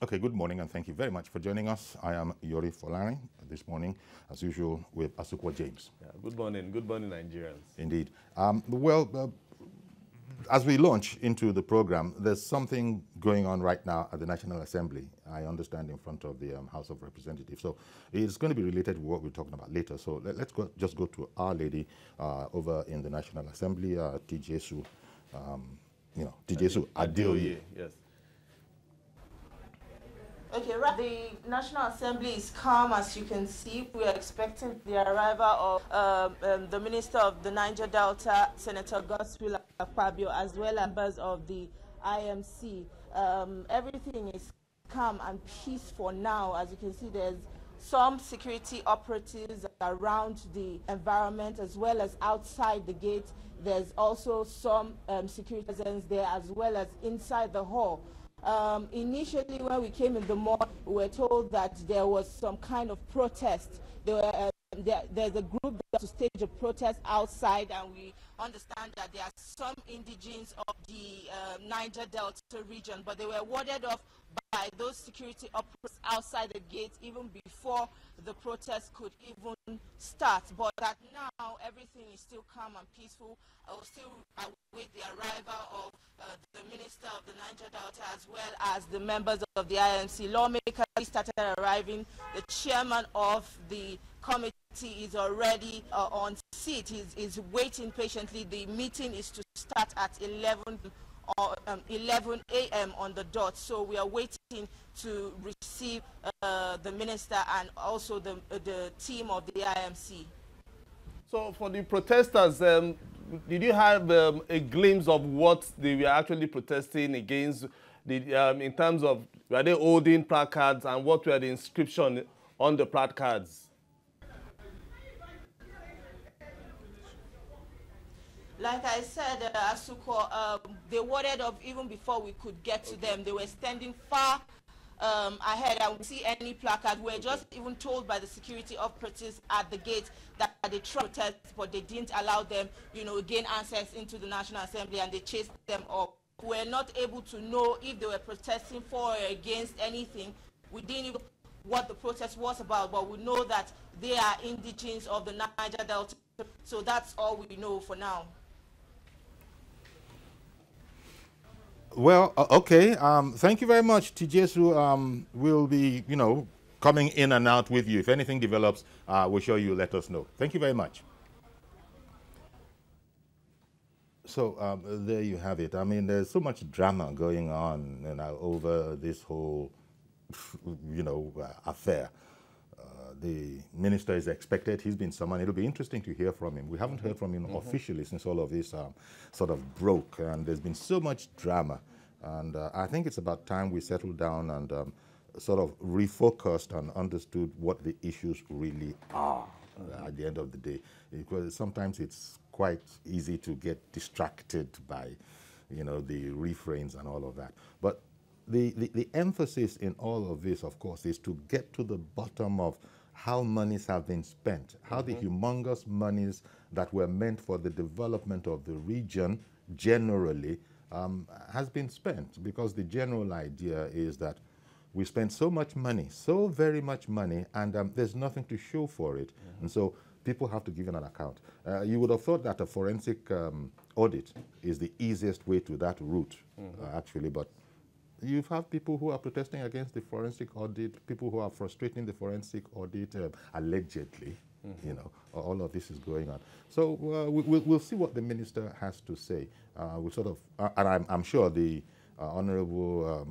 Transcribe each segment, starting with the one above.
Okay, good morning, and thank you very much for joining us. I am Yori Folari this morning, as usual, with Asukwa James. Yeah, good morning, Nigerians. Indeed. As we launch into the program, there's something going on right now at the National Assembly, I understand, in front of the House of Representatives. So it's going to be related to what we're talking about later. So let's just go to Our Lady over in the National Assembly, TJSU, TJSU Adeoye. Yes. Okay, right. The National Assembly is calm, as you can see. We are expecting the arrival of the Minister of the Niger Delta, Senator Godswill Akpabio, as well as members of the IMC. Everything is calm and peaceful now. As you can see, there's some security operatives around the environment as well as outside the gate. There's also some security presence there as well as inside the hall. Initially, when we came in the morning, we were told that there was some kind of protest. There's a group to stage a protest outside, and we understand that there are some indigenes of the Niger Delta region, but they were warded off by those security operatives outside the gate even before the protest could even start. But that now everything is still calm and peaceful. I will still await the arrival of the Minister of the Niger Delta as well as the members of the IMC. Lawmakers started arriving. The chairman of the committee is already on seat. He's waiting patiently. The meeting is to start at 11 a.m. on the dot. So we are waiting to receive the minister and also the team of the IMC. So for the protesters, did you have a glimpse of what they were actually protesting against? In terms of, were they holding placards, and what were the inscription on the placards? Like I said, Asuko, they warded up even before we could get to them. They were standing far ahead. I wouldn't see any placard. We were just even told by the security operatives at the gate that they tried to protest, but they didn't allow them, gain access into the National Assembly, and they chased them up. We were not able to know if they were protesting for or against anything. We didn't even know what the protest was about, but we know that they are indigenes of the Niger Delta. So that's all we know for now. Well, okay. Thank you very much, TJSU. We'll be, coming in and out with you. If anything develops, we're sure you'll let us know. Thank you very much. So there you have it. I mean, there's so much drama going on over this whole, affair. The minister is expected. He's been summoned. It'll be interesting to hear from him. We haven't heard from him officially since all of this sort of broke, and there's been so much drama. And I think it's about time we settled down and sort of refocused and understood what the issues really are at the end of the day. Because sometimes it's quite easy to get distracted by, the refrains and all of that. But the emphasis in all of this, of course, is to get to the bottom of how monies have been spent, how the humongous monies that were meant for the development of the region generally has been spent. Because the general idea is that we spend so much money, so very much money, and there's nothing to show for it. And so people have to give an account. You would have thought that a forensic audit is the easiest way to that route, actually, but you have people who are protesting against the forensic audit, people who are frustrating the forensic audit, allegedly. All of this is going on. So we'll see what the minister has to say. We'll sort of, and I'm sure the honorable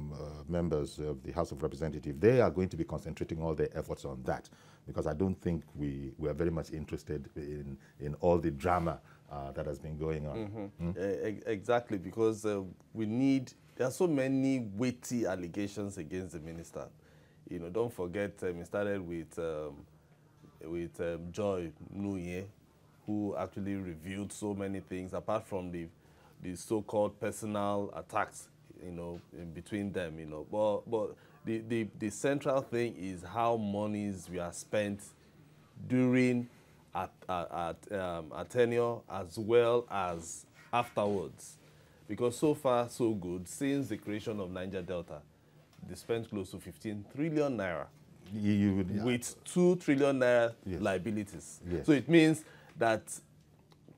members of the House of Representatives, they are going to be concentrating all their efforts on that, because I don't think we are very much interested in all the drama that has been going on. Exactly, because there are so many weighty allegations against the minister. Don't forget, it started with Joy Nuye, who actually revealed so many things, apart from the so-called personal attacks, in between them, But the central thing is how monies were spent during a tenure as well as afterwards. Because so far, so good, since the creation of Niger Delta, they spent close to 15 trillion naira You would, with 2 trillion naira Yes. liabilities. Yes. So it means that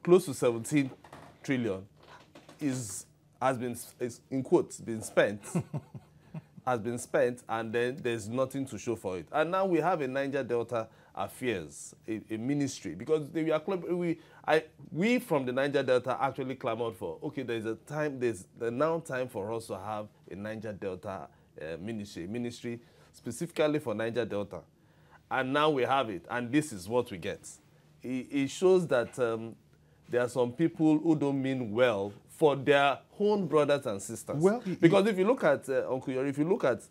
close to 17 trillion is in quotes been spent has been spent, and then there's nothing to show for it. And now we have a Niger Delta Affairs, a ministry, because we from the Niger Delta actually clamored for, okay, there's now time for us to have a Niger Delta ministry specifically for Niger Delta. And now we have it, and this is what we get. It shows that there are some people who don't mean well for their own brothers and sisters. Well, because if you look at, Uncle Yori, if you look at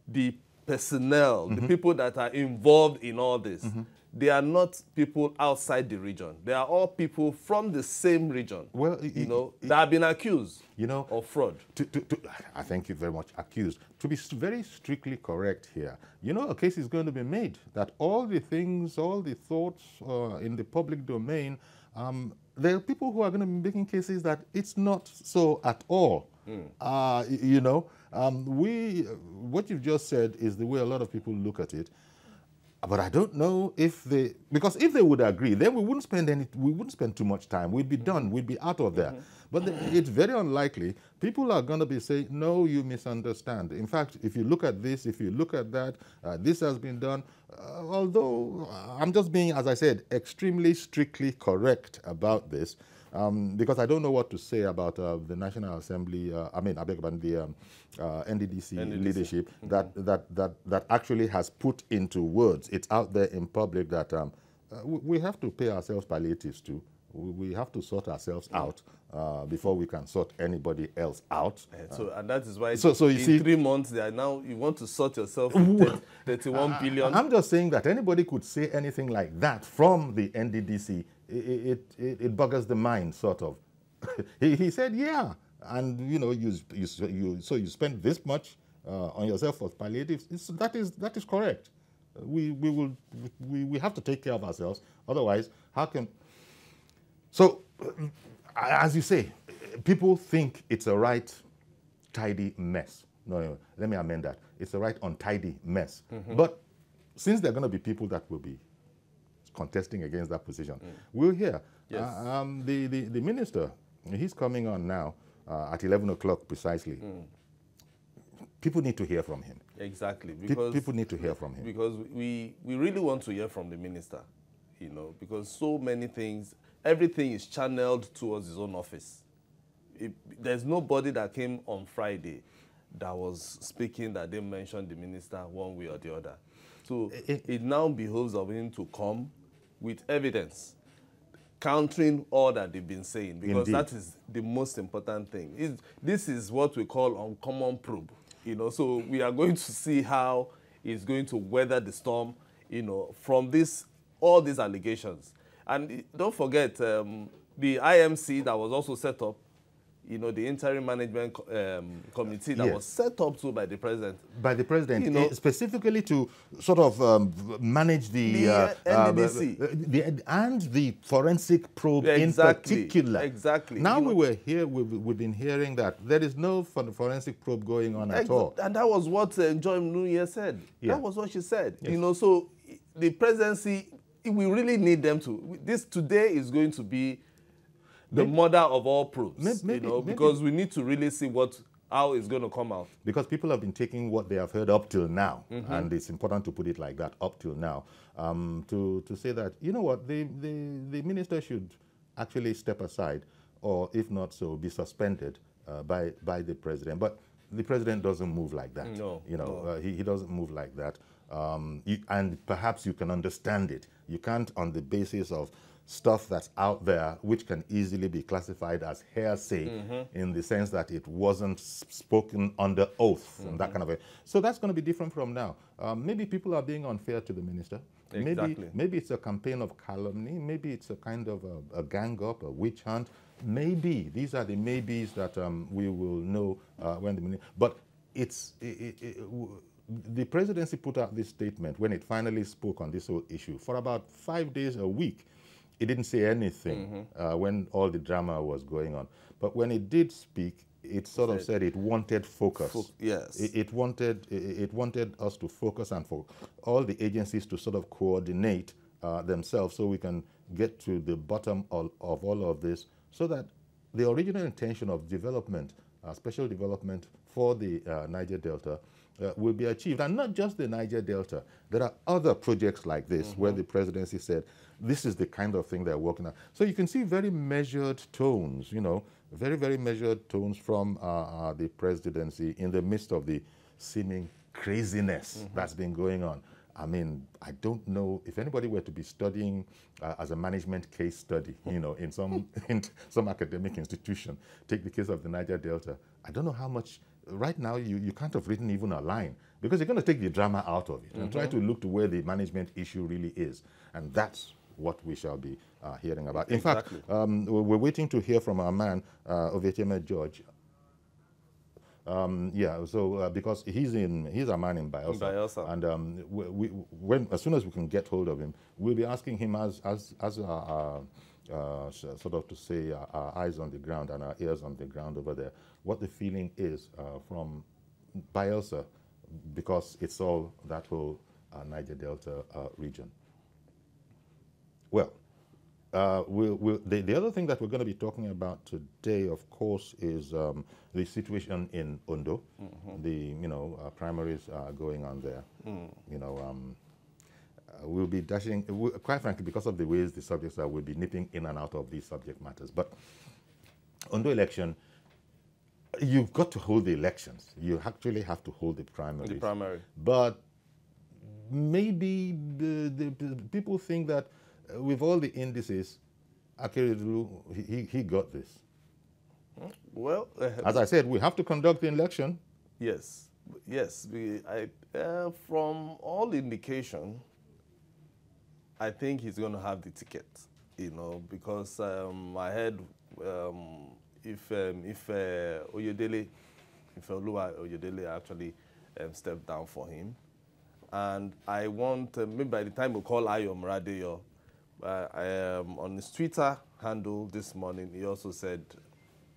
the personnel, the people that are involved in all this, they are not people outside the region. They are all people from the same region, well, that have been accused of fraud. I thank you very much, accused. To be very strictly correct here, a case is going to be made that all the things, all the thoughts in the public domain, there are people who are going to be making cases that it's not so at all. What you've just said is the way a lot of people look at it. But I don't know if because if they would agree, then we wouldn't spend too much time. We'd be done. We'd be out of there. But it's very unlikely. People are going to be saying, no, you misunderstand. In fact, if you look at this, if you look at that, this has been done. Although I'm just being, as I said, extremely strictly correct about this, because I don't know what to say about the National Assembly, I beg your pardon, the NDDC leadership that actually has put into words, it's out there in public that we have to pay ourselves palliatives too. We have to sort ourselves out before we can sort anybody else out. And that is why you see, 3 months, they are now, you want to sort yourself with 31 billion. I'm just saying that anybody could say anything like that from the NDDC. It buggers the mind, sort of. he said, yeah, and so you spend this much on yourself for palliatives. That is correct. We have to take care of ourselves. Otherwise, how can? So, as you say, people think it's a right tidy mess. No, let me amend that. It's a right untidy mess. But since there are going to be people that will be contesting against that position, we'll hear. Yes. The minister, he's coming on now at 11 o'clock precisely. People need to hear from him. Exactly. Because people need to hear from him. Because we really want to hear from the minister, because so many things, everything is channeled towards his own office. There's nobody that came on Friday that was speaking that they mentioned the minister one way or the other. So it now behoves of him to come with evidence, countering all that they've been saying, because Indeed. that is the most important thing. This is what we call uncommon probe. So we are going to see how he's going to weather the storm, from all these allegations. And don't forget, the IMC that was also set up, the interim management committee that was set up by the president. By the president, specifically to sort of manage the NDDC. and the forensic probe in particular. Exactly. Now we've been hearing that there is no forensic probe going on at all. And that was what Joy Mnuye said. Yeah. That was what she said. Yes. So the presidency, we really need them to. This today is going to be the mother of all proofs, because we need to really see how it's going to come out. Because people have been taking what they have heard up till now, and it's important to put it like that, up till now, to say that, the minister should actually step aside, or if not so, be suspended by the president. But the president doesn't move like that. No. He doesn't move like that. And perhaps you can understand it. You can't, on the basis of stuff that's out there, which can easily be classified as hearsay, in the sense that it wasn't spoken under oath and that kind of way. So that's going to be different from now. Maybe people are being unfair to the minister. Exactly. Maybe it's a campaign of calumny. Maybe it's a kind of a gang up, a witch hunt. Maybe these are the maybes that we will know when the minister. But the presidency put out this statement when it finally spoke on this whole issue. For about 5 days a week, it didn't say anything when all the drama was going on. But when it did speak, it sort of said it wanted focus. Yes. It wanted us to focus and for all the agencies to sort of coordinate themselves so we can get to the bottom of all of this, so that the original intention of development, special development for the Niger Delta will be achieved. And not just the Niger Delta. There are other projects like this where the presidency said, this is the kind of thing they're working on. So you can see very measured tones, you know, very, very measured tones from the presidency in the midst of the seeming craziness that's been going on. I mean, I don't know if anybody were to be studying as a management case study, you know, in some academic institution, take the case of the Niger Delta. I don't know how much, right now you can't have written even a line, because you're going to take the drama out of it and try to look to where the management issue really is. And that's what we shall be hearing about. In fact, we're waiting to hear from our man, Oveteme George. Yeah, so because he's a man in Bayelsa, and as soon as we can get hold of him, we'll be asking him as sort of to say our eyes on the ground and our ears on the ground over there, what the feeling is from Bayelsa, because it's all that whole Niger Delta region. Well, the other thing that we're going to be talking about today, of course, is the situation in Ondo. The primaries are going on there. We'll be dashing, quite frankly, because of the ways the subjects are, we'll be nipping in and out of these subject matters. But Ondo election, you've got to hold the elections. You actually have to hold the primaries. The primary. But maybe the people think that with all the indices, Akeredolu, he got this. Well, as I said, we have to conduct the election. Yes, yes. From all indication, I think he's going to have the ticket. Because I heard if Oyedele actually stepped down for him, and I want maybe by the time we call Ayo Mradeyo, on his Twitter handle this morning, he also said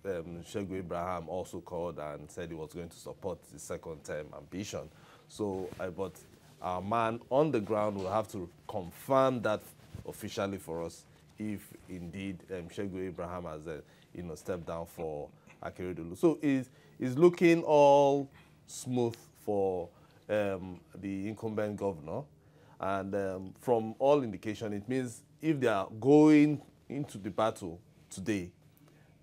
Shegu Abraham also called and said he was going to support the second term ambition. So, but our man on the ground will have to confirm that officially for us if indeed Shegu Abraham has stepped down for Akeredolu. So it's looking all smooth for the incumbent governor, and from all indication, it means if they are going into the battle today,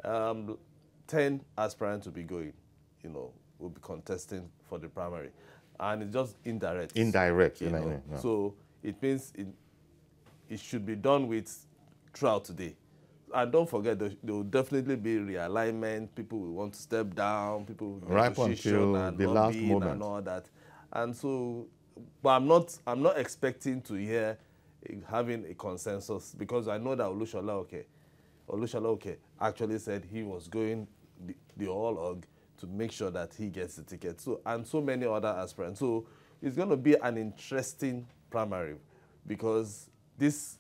10 aspirants will be going, will be contesting for the primary. And it's just indirect. Indirect. Yeah. So it means it should be done with throughout today. And don't forget, there will definitely be realignment. People will want to step down. People will right until and the last moment and all that. And so, but I'm not expecting to hear having a consensus, because I know that Olushola Oke actually said he was going the all hog to make sure that he gets the ticket. So, and so many other aspirants. So it's going to be an interesting primary, because this,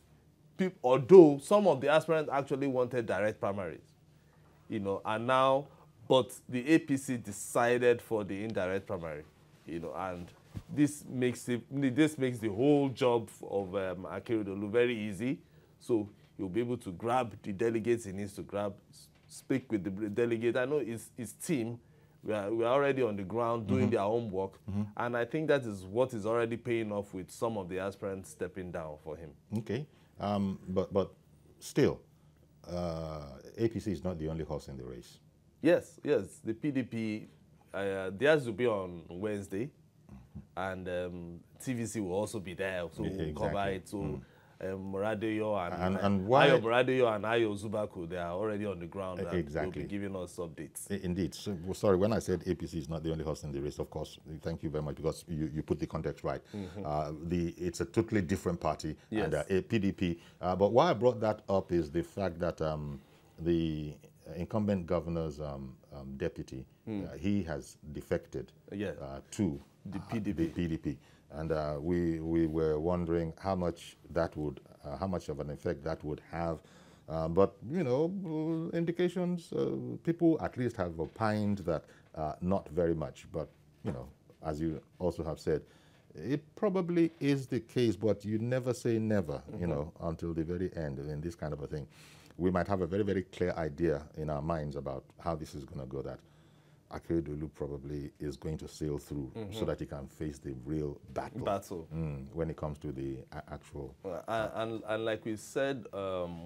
although some of the aspirants actually wanted direct primaries, and now, but the APC decided for the indirect primary, and this makes the whole job of Akeredolu very easy. So he'll be able to grab the delegates he needs to grab, speak with the delegate. I know his team, we are already on the ground doing their homework, and I think that is what is already paying off with some of the aspirants stepping down for him. Okay, but still, APC is not the only horse in the race. Yes, the PDP, theirs will be on Wednesday, and TVC will also be there, so we'll cover it. So Mradeyo and Ayo Mradeyo and Ayo Zubaku, they are already on the ground. Exactly. They'll be giving us updates. Indeed. So, sorry, when I said APC is not the only horse in the race, of course, thank you very much, because you put the context right. It's a totally different party, and a PDP. But why I brought that up is the fact that the incumbent governor's deputy, he has defected to the PDP. And we were wondering how much that would, how much of an effect that would have But, you know, indications, people at least have opined that not very much. But, you know, as you also have said, it probably is the case, but you never say never, you know, until the very end in this kind of a thing. We might have a very, very clear idea in our minds about how this is going to go, that Akeredolu probably is going to sail through so that he can face the real battle, when it comes to the actual... And like we said,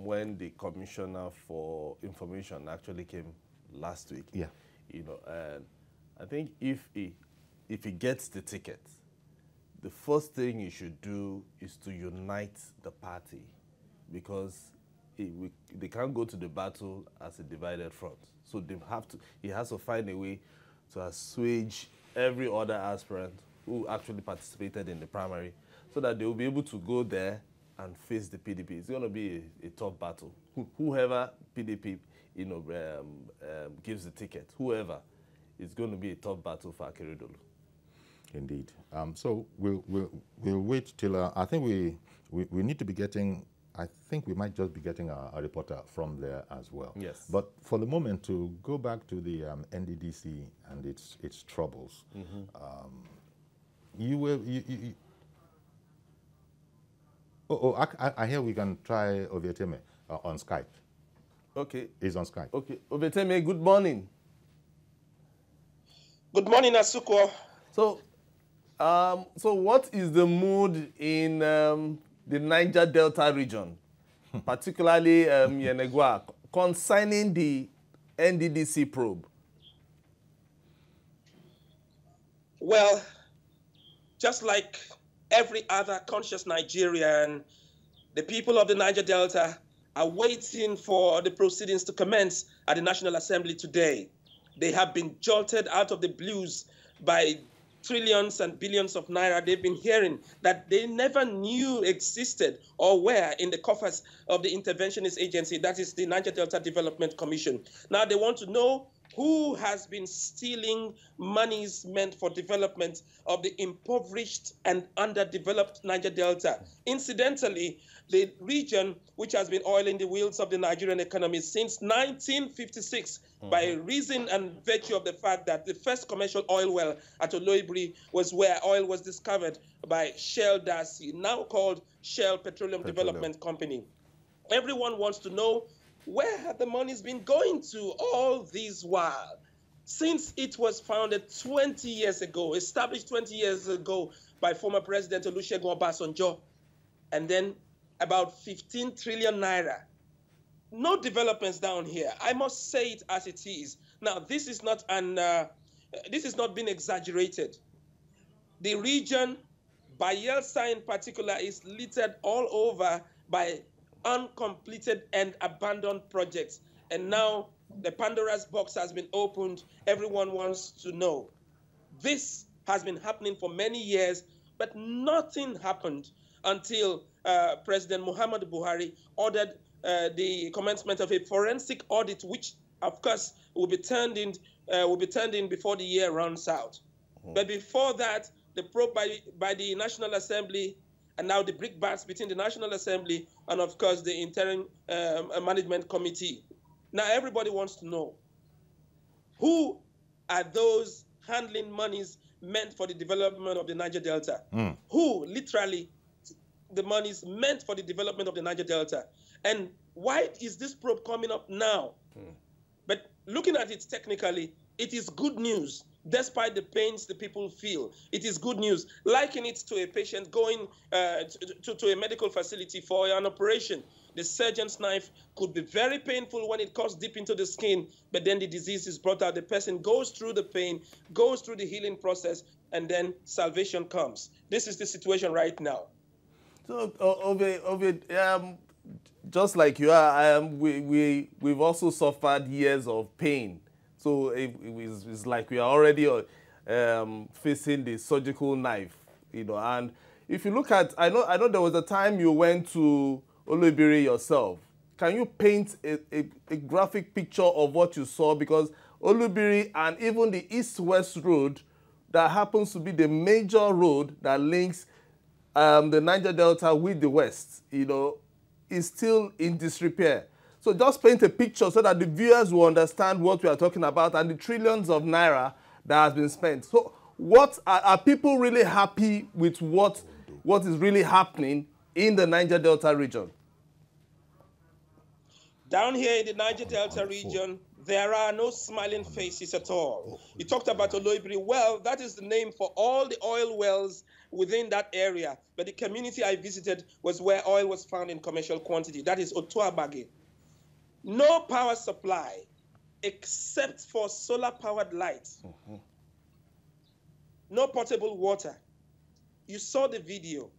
when the Commissioner for Information actually came last week, you know, and I think if he gets the ticket, the first thing he should do is to unite the party, because they can't go to the battle as a divided front. So he has to find a way to assuage every other aspirant who actually participated in the primary, so that they will be able to go there and face the PDP. It's going to be a tough battle. Whoever PDP, you know, gives the ticket, whoever, it's going to be a tough battle for Akeredolu. Indeed. So we'll wait till I think we need to be getting. I think we might just be getting a reporter from there as well. Yes. But for the moment, to go back to the NDDC and its troubles, I hear we can try Ovieteme on Skype. Okay. He's on Skype. Okay. Ovieteme, good morning. Good morning, Asuko. So what is the mood in the Niger Delta region, particularly Yenegua, concerning the NDDC probe? Well, just like every other conscious Nigerian, the people of the Niger Delta are waiting for the proceedings to commence at the National Assembly today. They have been jolted out of the blues by trillions and billions of naira they've been hearing that they never knew existed or were in the coffers of the interventionist agency, that is the Niger Delta Development Commission. Now they want to know who has been stealing monies meant for development of the impoverished and underdeveloped Niger Delta. Incidentally, the region which has been oiling the wheels of the Nigerian economy since 1956, by reason and virtue of the fact that the first commercial oil well at Oloibiri was where oil was discovered by Shell Darcy, now called Shell Petroleum Development Company. Everyone wants to know, where have the monies been going to all this while? Since it was founded 20 years ago, established 20 years ago by former President Olusegun Obasanjo, and then about 15 trillion naira. No developments down here. I must say it as it is. Now, this is not being exaggerated. The region, Bayelsa in particular, is littered all over by uncompleted and abandoned projects. And now the Pandora's box has been opened. Everyone wants to know. This has been happening for many years, but nothing happened until President Muhammadu Buhari ordered the commencement of a forensic audit, which, of course, will be turned in before the year runs out. But before that, the probe by the National Assembly, and now the brickbats between the National Assembly and, of course, the Interim Management Committee. Now, everybody wants to know, who are those handling monies meant for the development of the Niger Delta? Who, literally, the monies meant for the development of the Niger Delta? And why is this probe coming up now? But looking at it technically, it is good news. Despite the pains the people feel, it is good news. Liken it to a patient going to a medical facility for an operation. The surgeon's knife could be very painful when it cuts deep into the skin, but then the disease is brought out. The person goes through the pain, goes through the healing process, and then salvation comes. This is the situation right now. So, just like you are, we've also suffered years of pain. So it's like we are already facing the surgical knife, you know. And if you look at, I know there was a time you went to Oloibiri yourself. Can you paint a graphic picture of what you saw? Because Oloibiri and even the east-west road, that happens to be the major road that links the Niger Delta with the west, you know, is still in disrepair. So just paint a picture so that the viewers will understand what we are talking about and the trillions of naira that has been spent. So what are people really happy with what is really happening in the Niger Delta region? Down here in the Niger Delta region, there are no smiling faces at all. You talked about Oloibiri. Well, that is the name for all the oil wells within that area. But the community I visited was where oil was found in commercial quantity. That is Otuabage. No power supply except for solar-powered lights. No potable water. You saw the video.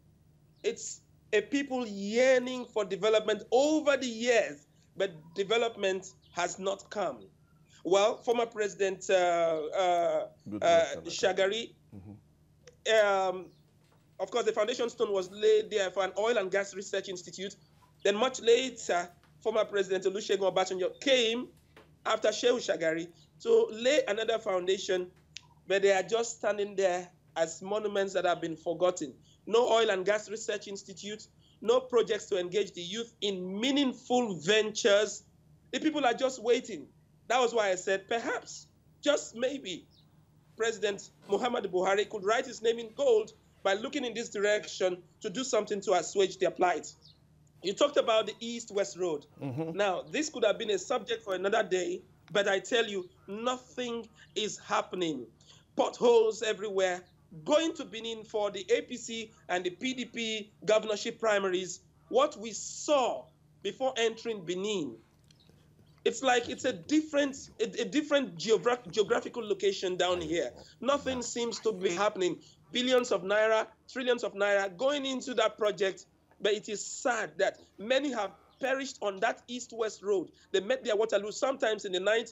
It's a people yearning for development over the years, but development has not come. Well, former President Shagari, of course, the foundation stone was laid there for an oil and gas research institute. Then much later, former President Olusegun Obasanjo came after Shehu Shagari to lay another foundation, but they are just standing there as monuments that have been forgotten. No oil and gas research institute, no projects to engage the youth in meaningful ventures. The people are just waiting. That was why I said perhaps, just maybe, President Muhammadu Buhari could write his name in gold by looking in this direction to do something to assuage their plight. You talked about the East-West Road. Now, this could have been a subject for another day, but I tell you, nothing is happening. Potholes everywhere. Going to Benin for the APC and the PDP governorship primaries, what we saw before entering Benin, it's like it's a different geographical location down here. Nothing seems to be happening. Billions of naira, trillions of naira going into that project, but it is sad that many have perished on that east-west road. They met their Waterloo sometimes in the night.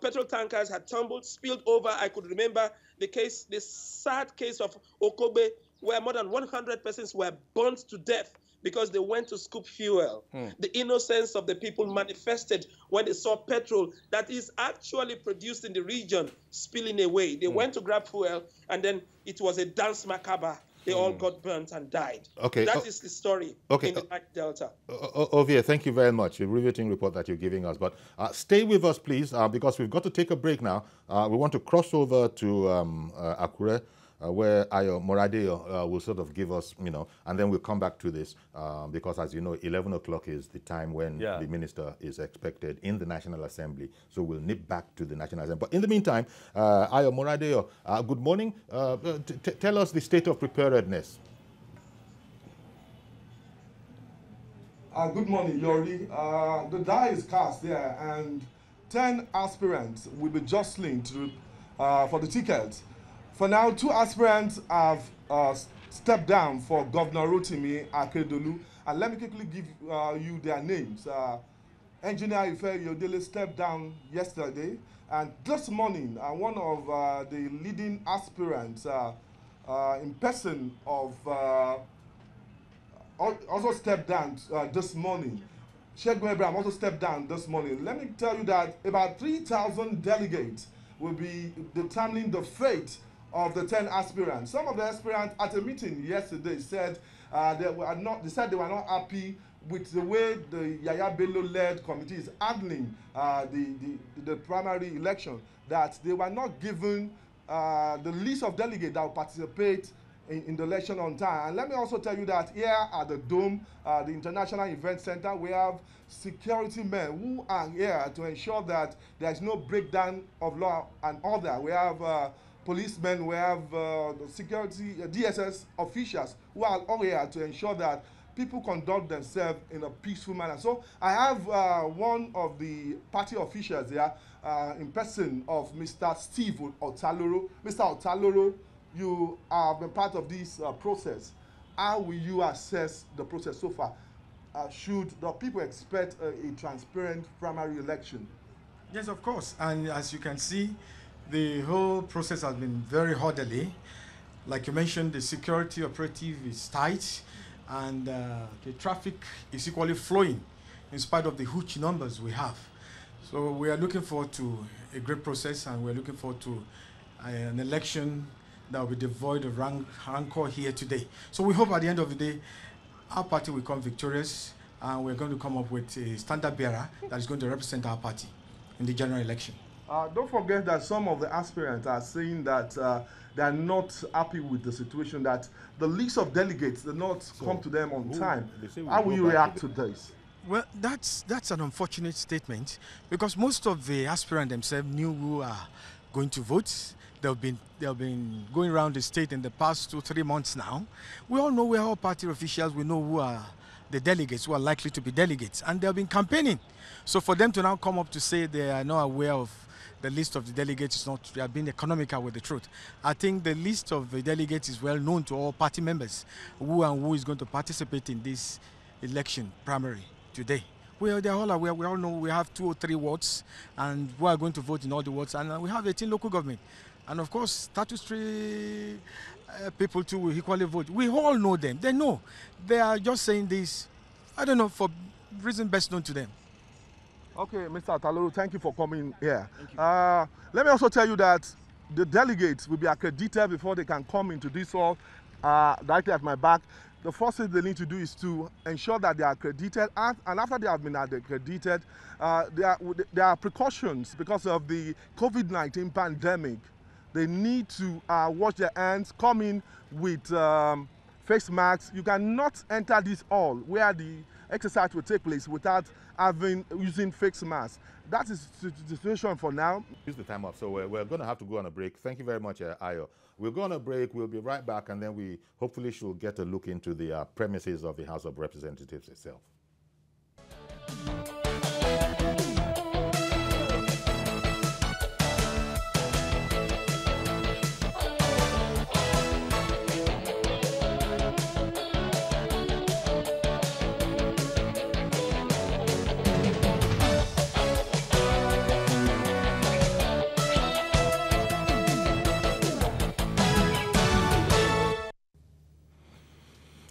Petrol tankers had tumbled, spilled over. I could remember the sad case of Okobe, where more than 100 persons were burnt to death because they went to scoop fuel. The innocence of the people manifested when they saw petrol that is actually produced in the region spilling away. They went to grab fuel, and then it was a dance macabre. They all got burnt and died. Okay, that is the story in the Niger Delta. Ovie, thank you very much. A riveting report that you're giving us. But stay with us, please, because we've got to take a break now. We want to cross over to Akure, where Ayo Moradeo will sort of give us, and then we'll come back to this because, as you know, 11 o'clock is the time when the minister is expected in the National Assembly. So we'll nip back to the National Assembly. But in the meantime, Ayo Moradeo, good morning. Tell us the state of preparedness. Good morning, Yori. The die is cast there, and 10 aspirants will be jostling for the tickets. For now, 2 aspirants have stepped down for Governor Rotimi Akeredolu. And let me quickly give you their names. Engineer Ife Yodele stepped down yesterday. And this morning, one of the leading aspirants in person of also stepped down this morning. Shegun Abraham also stepped down this morning. Let me tell you that about 3,000 delegates will be determining the fate of the 10 aspirants. Some of the aspirants at a meeting yesterday said they were not happy with the way the Yaya Bello-led committee is handling the primary election, that they were not given the list of delegates that will participate in the election on time. And let me also tell you that here at the Dome, the International Event Center, we have security men who are here to ensure that there is no breakdown of law and order. We have policemen, we have security, DSS officials who are all here to ensure that people conduct themselves in a peaceful manner. So I have one of the party officials here in person of Mr. Steve Otaloro. Mr. Otaloro, you have been part of this process. How will you assess the process so far? Should the people expect a transparent primary election? Yes, of course. And as you can see, the whole process has been very orderly. Like you mentioned, the security operative is tight, and the traffic is equally flowing in spite of the huge numbers we have. So we are looking forward to a great process, and we're looking forward to an election that will be devoid of rancor here today. So we hope at the end of the day, our party will come victorious, and we're going to come up with a standard bearer that is going to represent our party in the general election. Don't forget that some of the aspirants are saying that they are not happy with the situation, that the list of delegates did not come to them on time. How will you react to this? Well, that's an unfortunate statement, because most of the aspirants themselves knew who are going to vote. They've been going around the state in the past 2-3 months now. We all know, we're all party officials, we know who are the delegates, who are likely to be delegates, and they've been campaigning. So for them to now come up to say they are not aware of the list of the delegates, is not, they are being economical with the truth. I think the list of the delegates is well known to all party members, who is going to participate in this election primary today. Well, they're all aware. We all know we have 2 or 3 wards, and we are going to vote in all the wards, and we have 18 local government. And of course, statutory people too will equally vote. We all know them. They know. They are just saying this, I don't know, for reason best known to them. Okay, Mr. Ataloro, thank you for coming here. Let me also tell you that the delegates will be accredited before they can come into this hall, directly at my back. The first thing they need to do is to ensure that they are accredited, and after they have been accredited, there are precautions because of the COVID-19 pandemic. They need to wash their hands, come in with face masks. You cannot enter this hall where the exercise will take place without using face masks. That is the situation for now. Use the time up, so we're going to have to go on a break. Thank you very much, Ayo. We'll go on a break. We'll be right back, and then we hopefully should get a look into the premises of the House of Representatives itself.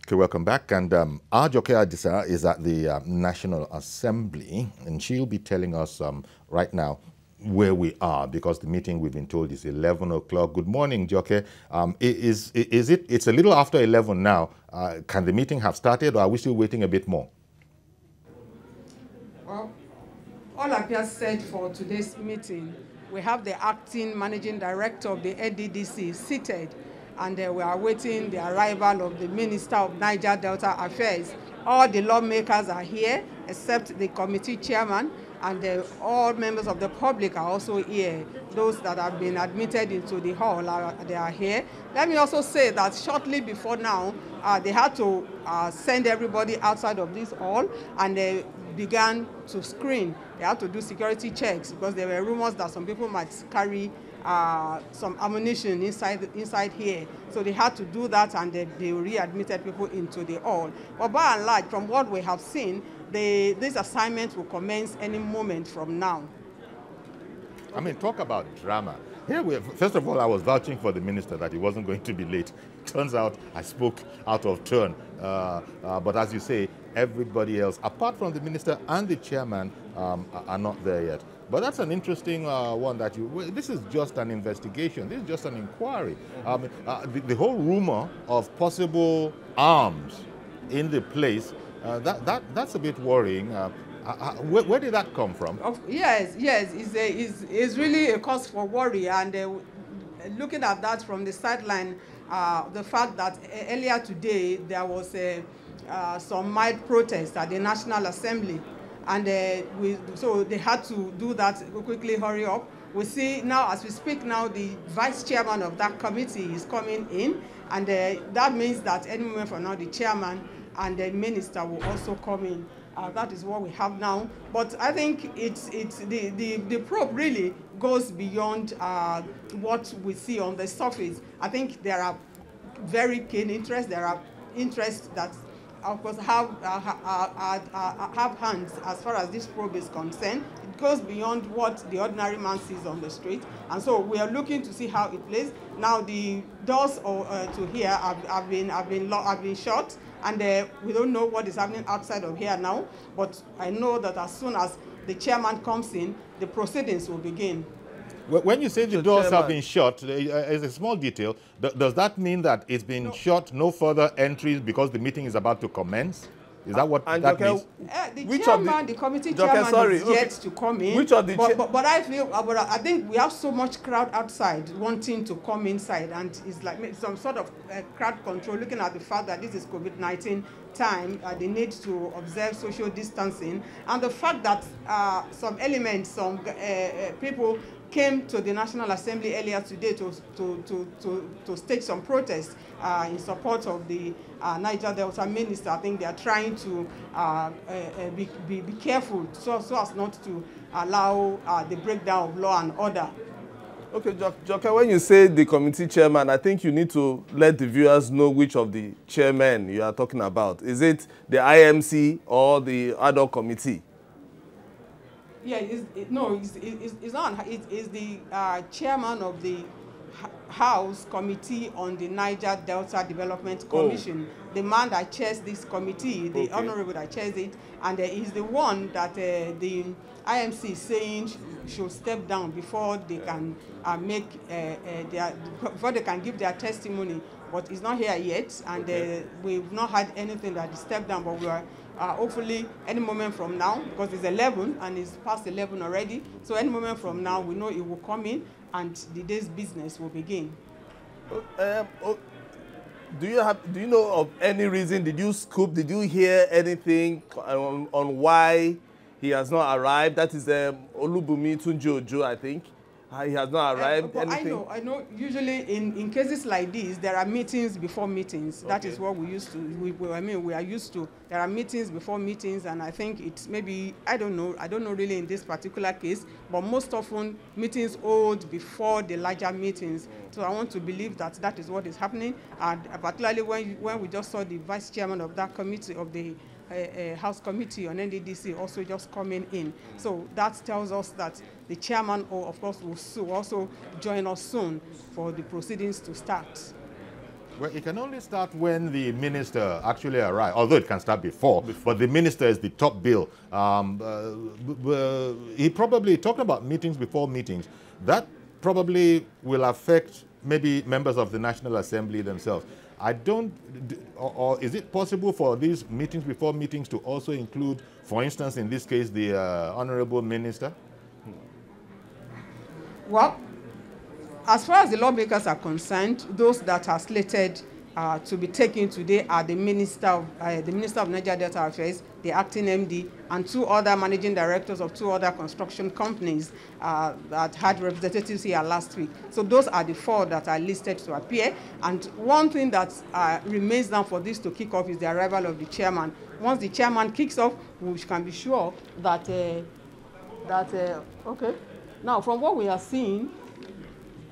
Okay, welcome back. And Ajoke Adisa is at the National Assembly, and she'll be telling us right now where we are, because the meeting, we've been told, is 11 o'clock. Good morning, Joke. It's a little after 11 now. Can the meeting have started, or are we still waiting a bit more? Well, all I've just said for today's meeting, we have the acting managing director of the NDDC seated, and we are waiting the arrival of the Minister of Niger Delta Affairs. All the lawmakers are here, except the committee chairman, and all members of the public are also here. Those that have been admitted into the hall, they are here. Let me also say that shortly before now, they had to send everybody outside of this hall, and they began to screen. They had to do security checks, because there were rumors that some people might carry some ammunition inside here. So they had to do that, and they readmitted people into the hall. But by and large, from what we have seen, this assignment will commence any moment from now. I mean, talk about drama. Here first of all, I was vouching for the minister that he wasn't going to be late. Turns out I spoke out of turn. But as you say, everybody else, apart from the minister and the chairman, are not there yet. But that's an interesting one that this is just an investigation. This is just an inquiry. The whole rumor of possible arms in the place, that's a bit worrying. Where did that come from? Yes, it's really a cause for worry. And looking at that from the sideline, the fact that earlier today there was some mild protest at the National Assembly, and so they had to do that, quickly hurry up. We see now, as we speak now, the vice chairman of that committee is coming in, and that means that any moment from now, the chairman and the minister will also come in. That is what we have now. But I think it's the probe really goes beyond what we see on the surface. I think there are very keen interests. There are interests that, of course, have hands as far as this probe is concerned. It goes beyond what the ordinary man sees on the street, and so we are looking to see how it plays. Now the doors to here have been shut, and we don't know what is happening outside of here now. But I know that as soon as the chairman comes in, the proceedings will begin. When you say the doors have been shut, as a small detail, does that mean that it's been shut, no further entries because the meeting is about to commence? Is that what and that means? The committee chairman is yet to come in. Which of the but I feel, but I think we have so much crowd outside wanting to come inside, and it's like some sort of crowd control, looking at the fact that this is COVID-19 time, the need to observe social distancing, and the fact that some elements, some people came to the National Assembly earlier today to stage some protests in support of the Niger Delta minister. I think they are trying to be careful so as not to allow the breakdown of law and order. Okay, Joke, when you say the committee chairman, I think you need to let the viewers know which of the chairmen you are talking about. Is it the IMC or the ad hoc committee? Yeah, it's not. It's the chairman of the House Committee on the Niger Delta Development Commission, the man that chairs this committee, the honorable that chairs it, and he's the one that the IMC is saying should step down before they can before they can give their testimony. But he's not here yet, and we've not had anything that he stepped down. But we are hopefully any moment from now, because it's 11 and it's past 11 already. So any moment from now, we know it will come in, and the day's business will begin. Do you know of any reason? Did you hear anything on why he has not arrived? That is Olubumi Tunjojo, I think. He has not arrived. Anything? I know. Usually, in cases like this, there are meetings before meetings. Okay. That is what we used to. We are used to. There are meetings before meetings, and I think it's maybe I don't know really in this particular case, but most often meetings hold before the larger meetings. So I want to believe that that is what is happening, and particularly when we just saw the vice chairman of that committee of the House Committee on NDDC also just coming in. So that tells us that the chairman, of course, will also join us soon for the proceedings to start. Well, it can only start when the minister actually arrives, although it can start before. But the minister is the top bill. He probably, talking about meetings before meetings, that probably will affect maybe members of the National Assembly themselves. Or is it possible for these meetings before meetings to also include, for instance, in this case, the honorable minister? Well, as far as the lawmakers are concerned, those that are slated to be taken today are the Minister of Niger Delta Affairs, the acting MD, and two other managing directors of two other construction companies that had representatives here last week. So those are the four that are listed to appear. And one thing that remains now for this to kick off is the arrival of the chairman. Once the chairman kicks off, we can be sure that, okay. Now, from what we are seeing,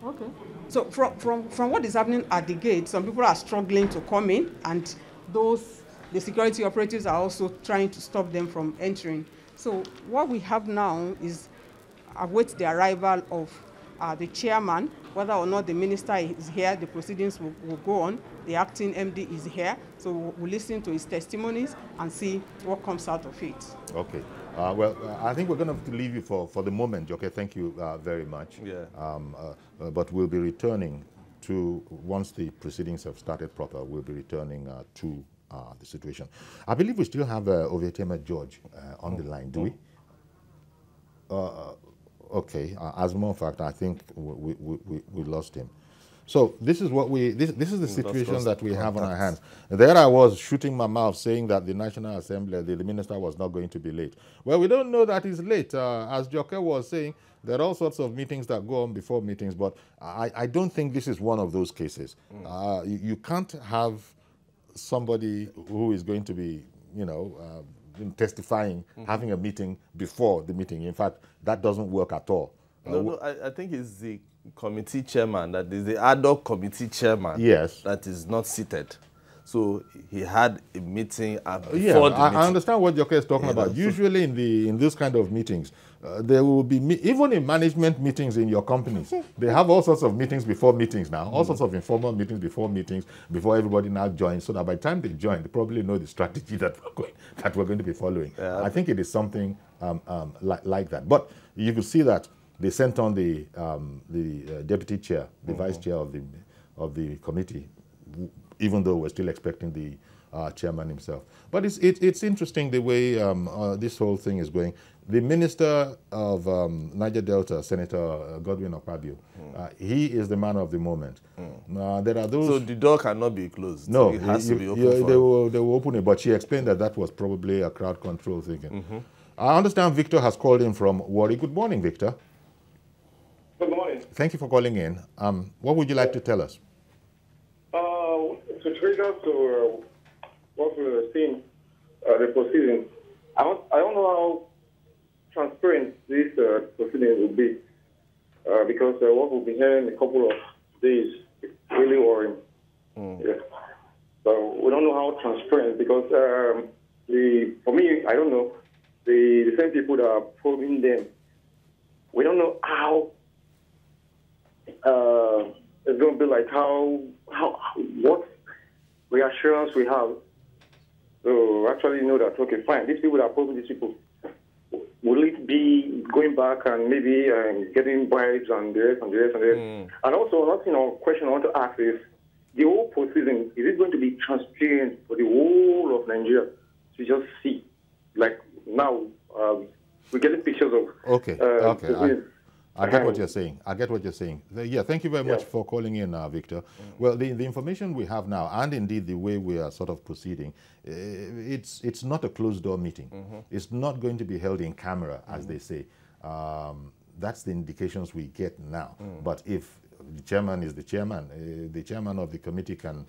okay. So from what is happening at the gate, some people are struggling to come in, and the security operatives are also trying to stop them from entering. So what we have now is await the arrival of the chairman. Whether or not the minister is here, the proceedings will go on. The acting MD is here, so we'll listen to his testimonies and see what comes out of it. Okay. Well, I think we're going to have to leave you for the moment, Joke. Thank you very much. Yeah. But we'll be returning to, once the proceedings have started proper, we'll be returning to the situation. I believe we still have Ovietema George on the line, do we? Okay. As a matter of fact, I think we lost him. So this is what this is the situation that we have on our hands. There I was shooting my mouth saying that the National Assembly, the minister was not going to be late. Well, we don't know that he's late. As Joke was saying, there are all sorts of meetings that go on before meetings, but I don't think this is one of those cases. You can't have somebody who is going to be, testifying, having a meeting before the meeting. In fact, that doesn't work at all. No, I think it's the committee chairman, that is the ad hoc committee chairman, yes, that is not seated. So he had a meeting before the meeting. I understand what Joke is talking about. Usually in this kind of meetings, there will be, even in management meetings in your companies, they have all sorts of meetings before meetings now, all sorts of informal meetings, before everybody now joins, so that by the time they join, they probably know the strategy that we're going to be following. Yeah. I think it is something like that. But you could see that they sent on the deputy chair, the vice chair of the committee, even though we're still expecting the chairman himself. But it's interesting the way this whole thing is going. The Minister of Niger Delta, Senator Godwin Akpabio, he is the man of the moment. There are those. So the door cannot be closed. No, it has to be open. They will open it, but she explained that was probably a crowd control thing. I understand Victor has called in from Warri. Good morning, Victor. Good morning. Thank you for calling in. What would you like to tell us? With regards to what we were seeing, the proceedings, I don't know how transparent this proceeding will be, because what we'll be hearing in a couple of days is really worrying. Yeah. So we don't know how transparent, because for me, I don't know, the same people that are probing them, we don't know how it's going to be like, what reassurance we have. So actually know that, okay, fine, these people that are probing these people, will it be going back and maybe getting bribes and this and this and this? And also, another question I want to ask is, the whole proceeding, is it going to be transparent for the whole of Nigeria to just see? Like now, we're getting pictures of... Okay. I get what you're saying. Yeah, thank you very much for calling in, Victor. Well, the information we have now, and indeed the way we are sort of proceeding, it's not a closed-door meeting. It's not going to be held in camera, as they say. That's the indications we get now. But if the chairman is the chairman of the committee can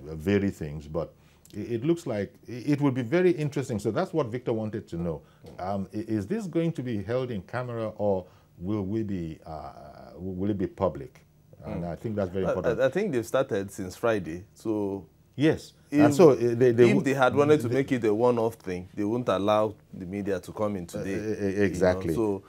vary things, but it looks like it will be very interesting. So that's what Victor wanted to know. Is this going to be held in camera, or will it be public? And I think that's very important. I think they've started since Friday. So yes, if they had wanted to make it a one-off thing, they wouldn't allow the media to come in today. Exactly. So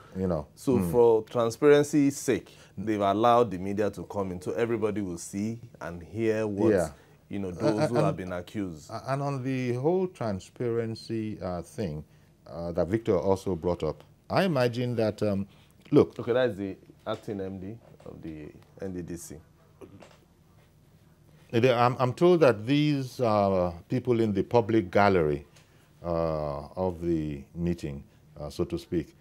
for transparency's sake, they've allowed the media to come in, so everybody will see and hear what those who have been accused. And on the whole transparency thing that Victor also brought up, I imagine that. Look. Okay, that's the acting MD of the NDDC. I'm told that these people in the public gallery of the meeting, so to speak.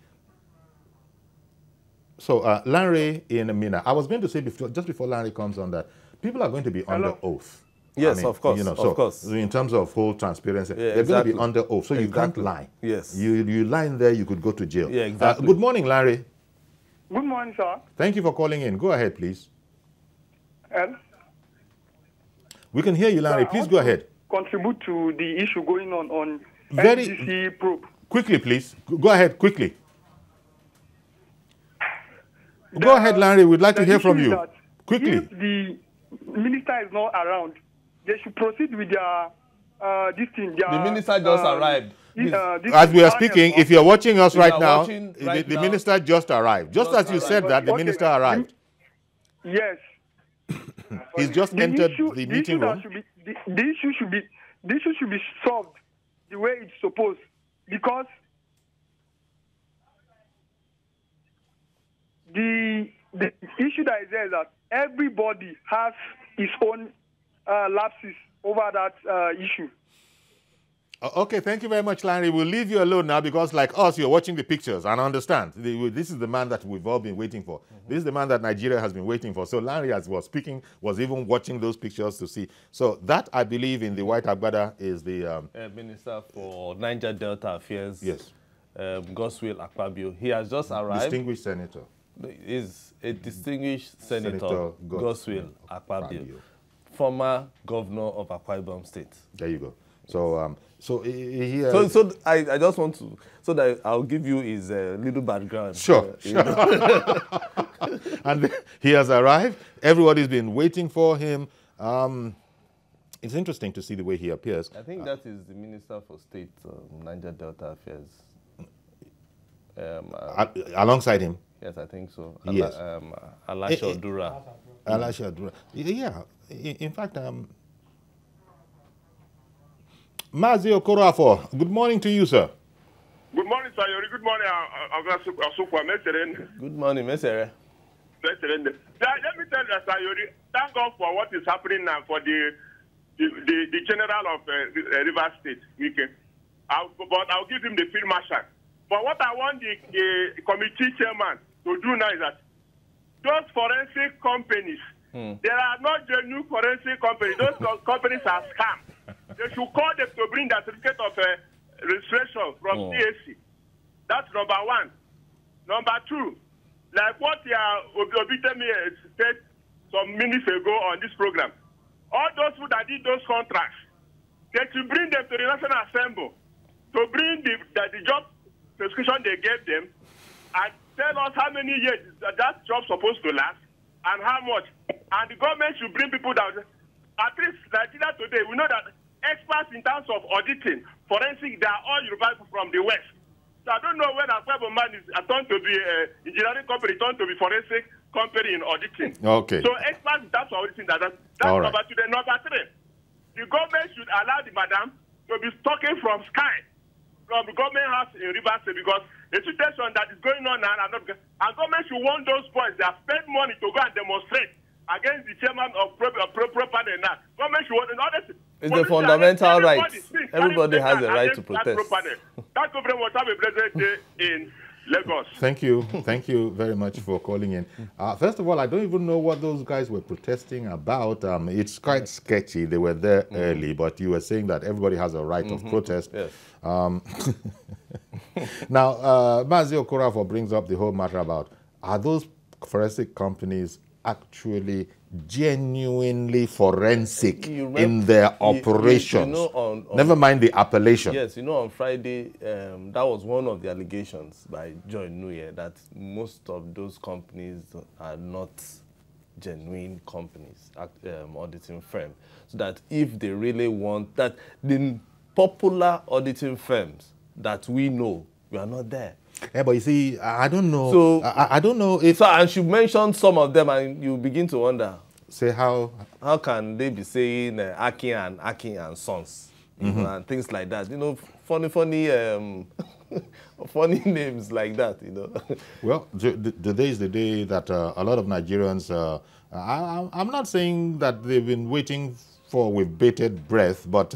So, Larry in Mina, I was going to say just before Larry comes on that, people are going to be under oath. Yes, of course. Of course. In terms of whole transparency, they're going to be under oath, so you can't lie. Yes. You lie in there, you could go to jail. Yeah, exactly. Good morning, Larry. Good morning, sir. Thank you for calling in. Go ahead, please. We can hear you, Larry. Please go ahead. Contribute to the issue going on NDDC probe. Quickly, please. Go ahead, quickly. Go ahead, Larry. We'd like to hear from you. Quickly. If the minister is not around, they should proceed with their this thing. The minister just arrived. As we are speaking, if you're watching us right now, the minister just arrived. Just as you said that, the minister arrived. Yes. He's just entered the meeting room. The issue should be solved the way it's supposed, because the issue that is there is that everybody has his own lapses over that issue. Okay, thank you very much, Larry. We'll leave you alone now, because like us, you're watching the pictures and understand. This is the man that we've all been waiting for. This is the man that Nigeria has been waiting for. So Larry, as was speaking, was even watching those pictures to see. So that, I believe, in the white agbada is the... Minister for Niger Delta Affairs. Yes. Godswill Akpabio. He has just arrived. Distinguished senator. Is a distinguished senator Godswill Akpabio, former governor of Akwa Ibom State. There you go. So, so I just want to, so that I'll give you his little background. Sure. And he has arrived. Everybody's been waiting for him. It's interesting to see the way he appears. I think that is the Minister for State, Niger Delta Affairs. Alongside him. Yes, I think so. Yes. Alasha Odura. Alasha Odura. Yeah. In fact, Mazi Okorafor, good morning to you, sir. Good morning, sir. Good morning, Good morning, Mesere. Let me tell you, sir, thank God for what is happening now for the the general of Rivers State, Wike. But I'll give him the field marshal. But what I want the committee chairman to do now is that those forensic companies, there are not genuine forensic companies. Those companies are scam. They should call them to bring the certificate of registration from CAC. That's number one. Number two, like what Obitemi said some minutes ago on this program, all those who that did those contracts, they should bring them to the National Assembly to bring the job description they gave them and tell us how many years that job supposed to last and how much. And the government should bring people down. At least Nigeria today, we know that experts in terms of auditing, forensic, they are all Yoruba from the West. So I don't know when a man is turned to be engineering company, turned to be forensic company in auditing. Okay. So experts in terms of auditing, that's all right. Number two. Then number three, the government should allow the madam to be talking from sky, from the government house in Rivers State, because the situation that is going on now, and government should want those boys that spend money to go and demonstrate against the chairman of propaganda now. Government should want another. It's the fundamental right. Everybody has a right to protest. That government will have a president in Lagos. Thank you. Thank you very much for calling in. First of all, I don't even know what those guys were protesting about. It's quite sketchy. They were there early, but you were saying that everybody has a right of protest. Yes. Now, Mazi Okorafor brings up the whole matter about, are those forensic companies actually genuinely forensic in their operations? You know, never mind the appellation. Yes, you know, on Friday, that was one of the allegations by Joy Nuye, that most of those companies are not genuine companies, auditing firms. So that if they really want that, the popular auditing firms that we know, we are not there. Yeah, but you see, I don't know. So I don't know if. So I should mention some of them, and you begin to wonder. Say how? How can they be saying Akin and Sons, you know, and things like that? You know, funny, funny names like that. You know. Well, today is the day that a lot of Nigerians. I'm not saying that they've been waiting for with bated breath, but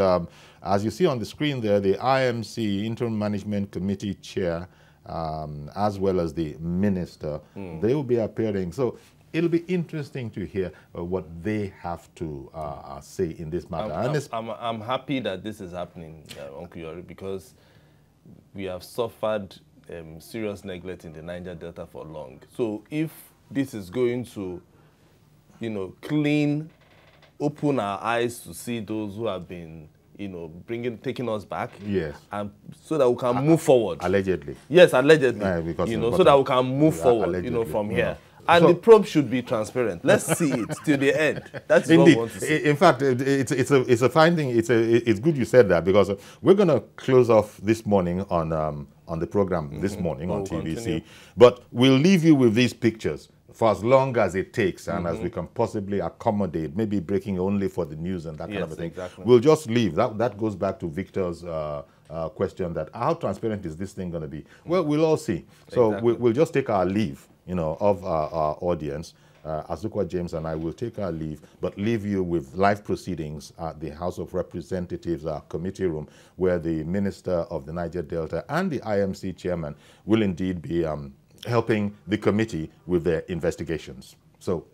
as you see on the screen there, the IMC Interim Management Committee Chair, as well as the minister, they will be appearing. So it'll be interesting to hear what they have to say in this matter. I'm happy that this is happening, Uncle Yori, because we have suffered serious neglect in the Niger Delta for long. So if this is going to, you know, open our eyes to see those who have been, you know, taking us back. Yes. And so that we can move forward. Allegedly. Yes, allegedly. Because you know, so that we can move forward, allegedly, you know, from here. Yeah. And so, the probe should be transparent. Let's see it till the end. That's indeed. what we want to see. In fact, it's a finding. It's good you said that, because we're going to close off this morning on the program this morning on TVC. Continue. But we'll leave you with these pictures for as long as it takes, and as we can possibly accommodate, maybe breaking only for the news and that kind of a thing. Exactly. We'll just leave. That goes back to Victor's question, that how transparent is this thing going to be? Well, we'll all see. So Exactly. we'll just take our leave, you know, of our audience. Azukwa James and I will take our leave, but leave you with live proceedings at the House of Representatives committee room, where the Minister of the Niger Delta and the IMC chairman will indeed be helping the committee with their investigations. So